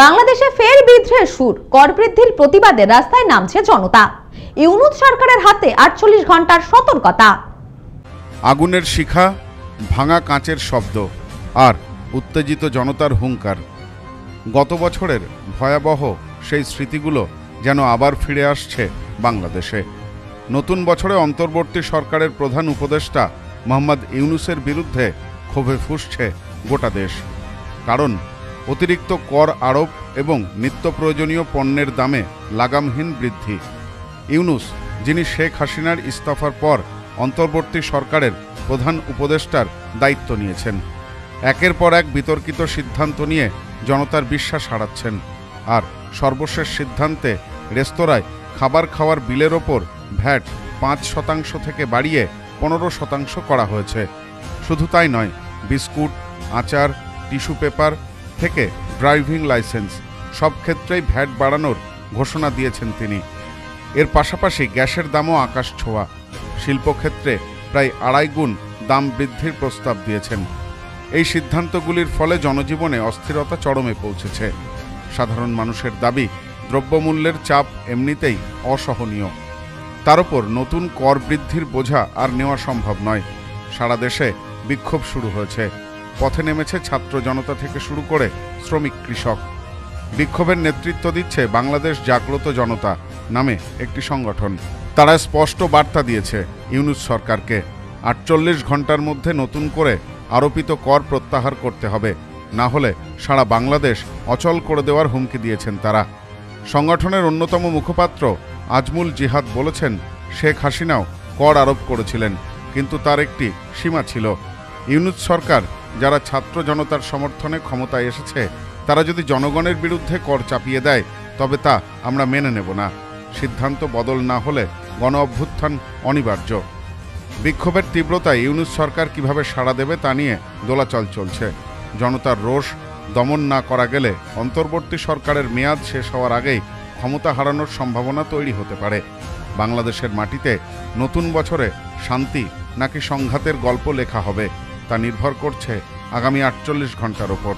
বাংলাদেশে ফের বিদ্রোহের সুর। কর বৃদ্ধির প্রতিবাদে রাস্তায় নামছে জনতা। ইউনূস সরকারের হাতে ৪৮ ঘন্টার সতর্কতা। আগুনের শিখা, ভাঙা কাঁচের শব্দ আর উত্তেজিত জনতার হুঙ্কার। গত বছরের ভয়াবহ সেই স্মৃতিগুলো যেন আবার ফিরে আসছে বাংলাদেশে। নতুন বছরে অন্তর্বর্তী সরকারের প্রধান উপদেষ্টা মোহাম্মদ ইউনূসের বিরুদ্ধে ক্ষোভে ফুঁসছে গোটা দেশ। কারণ অতিরিক্ত কর আরোপ এবং নিত্য প্রয়োজনীয় পণ্যের দামে লাগামহীন বৃদ্ধি। ইউনূস, যিনি শেখ হাসিনার ইস্তফার পর অন্তর্বর্তী সরকারের প্রধান উপদেষ্টার দায়িত্ব নিয়েছেন, একের পর এক বিতর্কিত সিদ্ধান্ত নিয়ে জনতার বিশ্বাস হারাচ্ছেন। আর সর্বশেষ সিদ্ধান্তে রেস্তোরাঁয় খাবার খাওয়ার বিলের ওপর ভ্যাট ৫% থেকে বাড়িয়ে ১৫% করা হয়েছে। শুধু তাই নয়, বিস্কুট, আচার, টিস্যু পেপার থেকে ড্রাইভিং লাইসেন্স সব ক্ষেত্রেই ভ্যাট বাড়ানোর ঘোষণা দিয়েছেন তিনি। এর পাশাপাশি গ্যাসের দামও আকাশ ছোঁয়া। শিল্পক্ষেত্রে প্রায় ২.৫ গুণ দাম বৃদ্ধির প্রস্তাব দিয়েছেন। এই সিদ্ধান্তগুলির ফলে জনজীবনে অস্থিরতা চরমে পৌঁছেছে। সাধারণ মানুষের দাবি, দ্রব্যমূল্যের চাপ এমনিতেই অসহনীয়। তার উপর নতুন কর বৃদ্ধির বোঝা আর নেওয়া সম্ভব নয়। সারা দেশে বিক্ষোভ শুরু হয়েছে। পথে নেমেছে ছাত্র জনতা থেকে শুরু করে শ্রমিক, কৃষক। বিক্ষোভের নেতৃত্ব দিচ্ছে বাংলাদেশ জাগ্রত জনতা নামে একটি সংগঠন। তারা স্পষ্ট বার্তা দিয়েছে ইউনূস সরকারকে ৪৮ ঘন্টার মধ্যে নতুন করে আরোপিত কর প্রত্যাহার করতে হবে, না হলে সারা বাংলাদেশ অচল করে দেওয়ার হুমকি দিয়েছেন তারা। সংগঠনের অন্যতম মুখপাত্র আজমুল জিহাদ বলেছেন, শেখ হাসিনাও কর আরোপ করেছিলেন, কিন্তু তার একটি সীমা ছিল। ইউনূস সরকার, যারা ছাত্র জনতার সমর্থনে ক্ষমতায় এসেছে, তারা যদি জনগণের বিরুদ্ধে কর চাপিয়ে দেয় তবে তা আমরা মেনে নেব না। সিদ্ধান্ত বদল না হলে গণ অভ্যুত্থান অনিবার্য। বিক্ষোভের তীব্রতায় ইউনূস সরকার কিভাবে সাড়া দেবে তা নিয়ে দোলাচল চলছে। জনতার রোষ দমন না করা গেলে অন্তর্বর্তী সরকারের মেয়াদ শেষ হওয়ার আগেই ক্ষমতা হারানোর সম্ভাবনা তৈরি হতে পারে। বাংলাদেশের মাটিতে নতুন বছরে শান্তি নাকি সংঘাতের গল্প লেখা হবে তা নির্ভর করছে আগামী ৪৮ ঘন্টার ওপর।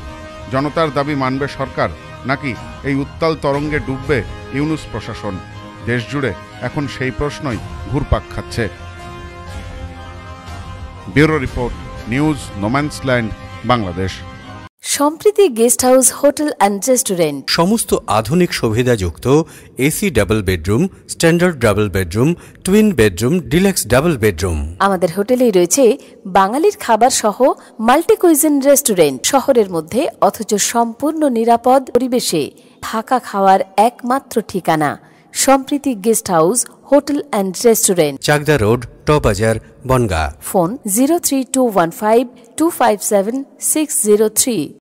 জনতার দাবি মানবে সরকার, নাকি এই উত্তাল তরঙ্গে ডুববে ইউনূস প্রশাসন? দেশজুড়ে এখন সেই প্রশ্নই ঘুরপাক খাচ্ছে। Bureau report, news no man's land, Bangladesh. Sampriti guest house, hotel and restaurant. সমস্ত আধুনিক সুবিধাযুক্ত AC double bedroom, standard double bedroom, twin bedroom, deluxe double bedroom. আমাদের হোটেলেই রয়েছে বাঙালির খাবার সহ মাল্টি কুইজিন রেস্টুরেন্ট। শহরের মধ্যে অথচ সম্পূর্ণ নিরাপদ পরিবেশে থাকা খাওয়ার একমাত্র ঠিকানা Sampriti guest house, hotel and restaurant, Chakdah road, টবাজার, বনগাঁ। ফোন 03215257603।